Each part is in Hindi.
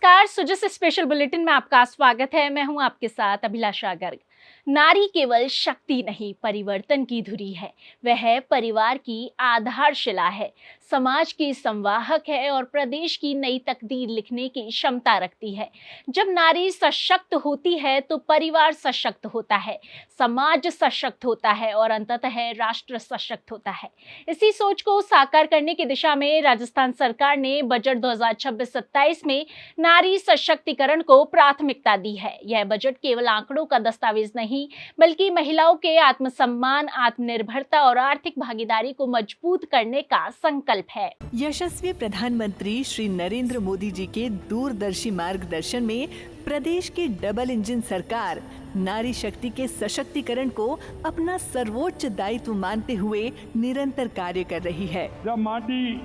नमस्कार, सुजस स्पेशल बुलेटिन में आपका स्वागत है। मैं हूं आपके साथ अभिलाषा गर्ग। नारी केवल शक्ति नहीं, परिवर्तन की धुरी है। वह परिवार की आधारशिला है, समाज की संवाहक है और प्रदेश की नई तकदीर लिखने की क्षमता रखती है। जब नारी सशक्त होती है तो परिवार सशक्त होता है, समाज सशक्त होता है और अंततः राष्ट्र सशक्त होता है। इसी सोच को साकार करने की दिशा में राजस्थान सरकार ने बजट 2026-27 में नारी सशक्तिकरण को प्राथमिकता दी है। यह बजट केवल आंकड़ों का दस्तावेज नहीं बल्कि महिलाओं के आत्मसम्मान, आत्मनिर्भरता और आर्थिक भागीदारी को मजबूत करने का संकल्प है। यशस्वी प्रधानमंत्री श्री नरेंद्र मोदी जी के दूरदर्शी मार्गदर्शन में प्रदेश की डबल इंजन सरकार नारी शक्ति के सशक्तिकरण को अपना सर्वोच्च दायित्व मानते हुए निरंतर कार्य कर रही है। जब माटी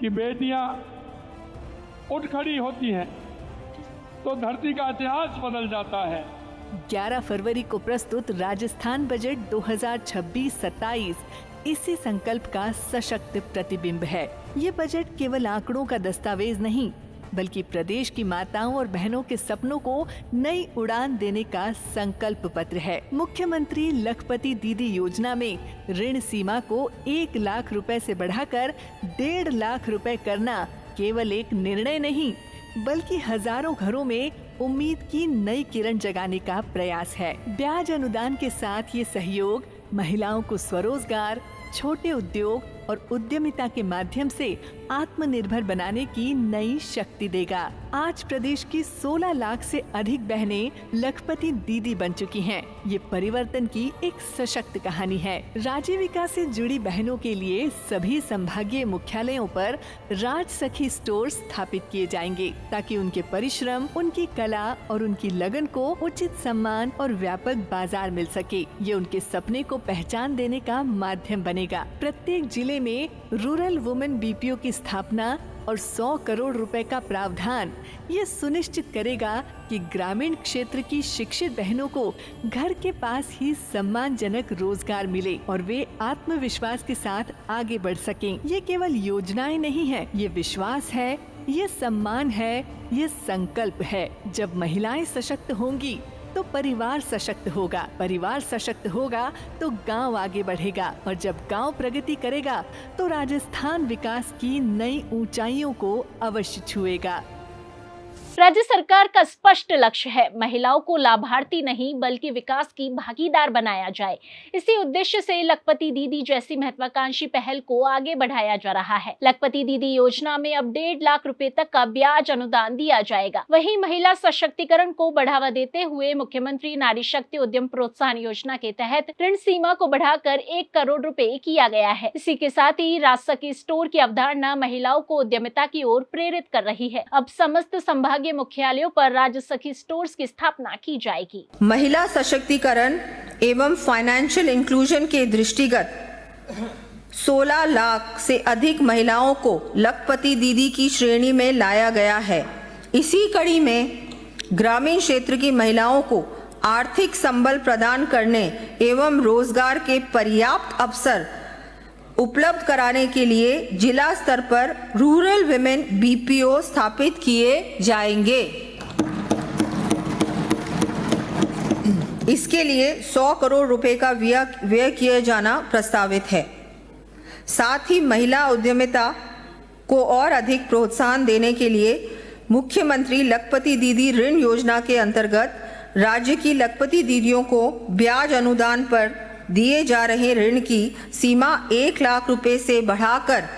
की बेटियां उठ खड़ी होती हैं तो धरती का इतिहास बदल जाता है। 11 फरवरी को प्रस्तुत राजस्थान बजट 2026-27 इसी संकल्प का सशक्त प्रतिबिंब है। ये बजट केवल आंकड़ों का दस्तावेज नहीं बल्कि प्रदेश की माताओं और बहनों के सपनों को नई उड़ान देने का संकल्प पत्र है। मुख्यमंत्री लखपति दीदी योजना में ऋण सीमा को 1 लाख रुपए से बढ़ाकर 1.5 लाख रुपए करना केवल एक निर्णय नहीं बल्कि हजारों घरों में उम्मीद की नई किरण जगाने का प्रयास है। ब्याज अनुदान के साथ ये सहयोग महिलाओं को स्वरोजगार, छोटे उद्योग और उद्यमिता के माध्यम से आत्मनिर्भर बनाने की नई शक्ति देगा। आज प्रदेश की 16 लाख से अधिक बहनें लखपति दीदी बन चुकी हैं। ये परिवर्तन की एक सशक्त कहानी है। राजीविका से जुड़ी बहनों के लिए सभी संभागीय मुख्यालयों पर राज सखी स्टोर स्थापित किए जाएंगे ताकि उनके परिश्रम, उनकी कला और उनकी लगन को उचित सम्मान और व्यापक बाजार मिल सके। ये उनके सपने को पहचान देने का माध्यम बनेगा। प्रत्येक जिले में रूरल वुमेन बीपीओ की स्थापना और 100 करोड़ रुपए का प्रावधान ये सुनिश्चित करेगा कि ग्रामीण क्षेत्र की शिक्षित बहनों को घर के पास ही सम्मानजनक रोजगार मिले और वे आत्मविश्वास के साथ आगे बढ़ सकें। ये केवल योजनाएं नहीं है, ये विश्वास है, ये सम्मान है, ये संकल्प है। जब महिलाएं सशक्त होंगी तो परिवार सशक्त होगा, परिवार सशक्त होगा तो गांव आगे बढ़ेगा और जब गांव प्रगति करेगा तो राजस्थान विकास की नई ऊंचाइयों को अवश्य छुएगा। राज्य सरकार का स्पष्ट लक्ष्य है महिलाओं को लाभार्थी नहीं बल्कि विकास की भागीदार बनाया जाए। इसी उद्देश्य से लखपति दीदी जैसी महत्वाकांक्षी पहल को आगे बढ़ाया जा रहा है। लखपति दीदी योजना में अब 1.5 लाख रुपए तक का ब्याज अनुदान दिया जाएगा। वहीं महिला सशक्तिकरण को बढ़ावा देते हुए मुख्यमंत्री नारी शक्ति उद्यम प्रोत्साहन योजना के तहत ऋण सीमा को बढ़ाकर 1 करोड़ रुपए किया गया है। इसी के साथ ही राज सखी स्टोर की अवधारणा महिलाओं को उद्यमिता की ओर प्रेरित कर रही है। अब समस्त संभागीय मुख्यालयों पर राज सखी स्टोर्स की स्थापना की जाएगी। महिला सशक्तिकरण एवं फाइनेंशियल इंक्लूजन के दृष्टिगत 16 लाख से अधिक महिलाओं को लखपति दीदी की श्रेणी में लाया गया है। इसी कड़ी में ग्रामीण क्षेत्र की महिलाओं को आर्थिक संबल प्रदान करने एवं रोजगार के पर्याप्त अवसर उपलब्ध कराने के लिए जिला स्तर पर रूरल विमेन बीपीओ स्थापित किए जाएंगे। इसके लिए 100 करोड़ रुपए का व्यय किया जाना प्रस्तावित है। साथ ही महिला उद्यमिता को और अधिक प्रोत्साहन देने के लिए मुख्यमंत्री लखपति दीदी ऋण योजना के अंतर्गत राज्य की लखपति दीदियों को ब्याज अनुदान पर दिए जा रहे ऋण की सीमा 1 लाख रुपए से बढ़ाकर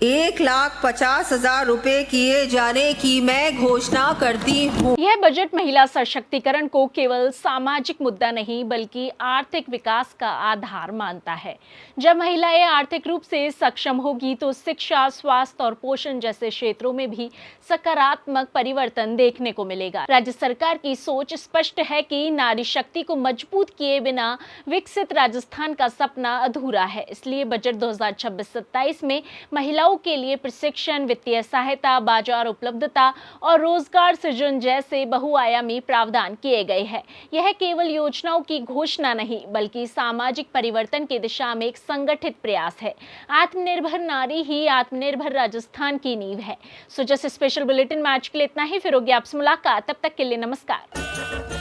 1,50,000 रुपए किए जाने की मैं घोषणा करती हूँ। यह बजट महिला सशक्तिकरण को केवल सामाजिक मुद्दा नहीं बल्कि आर्थिक विकास का आधार मानता है। जब महिलाएं आर्थिक रूप से सक्षम होगी तो शिक्षा, स्वास्थ्य और पोषण जैसे क्षेत्रों में भी सकारात्मक परिवर्तन देखने को मिलेगा। राज्य सरकार की सोच स्पष्ट है कि नारी शक्ति को मजबूत किए बिना विकसित राजस्थान का सपना अधूरा है। इसलिए बजट 2026-27 में महिलाओं महिलाओं के लिए प्रशिक्षण, वित्तीय सहायता, बाजार उपलब्धता और रोजगार सृजन जैसे बहुआयामी प्रावधान किए गए हैं। यह केवल योजनाओं की घोषणा नहीं बल्कि सामाजिक परिवर्तन की दिशा में एक संगठित प्रयास है। आत्मनिर्भर नारी ही आत्मनिर्भर राजस्थान की नींव है। सो जस्ट स्पेशल बुलेटिन में आज के लिए इतना ही। फिर होगी आपसे मुलाकात, तब तक के लिए नमस्कार।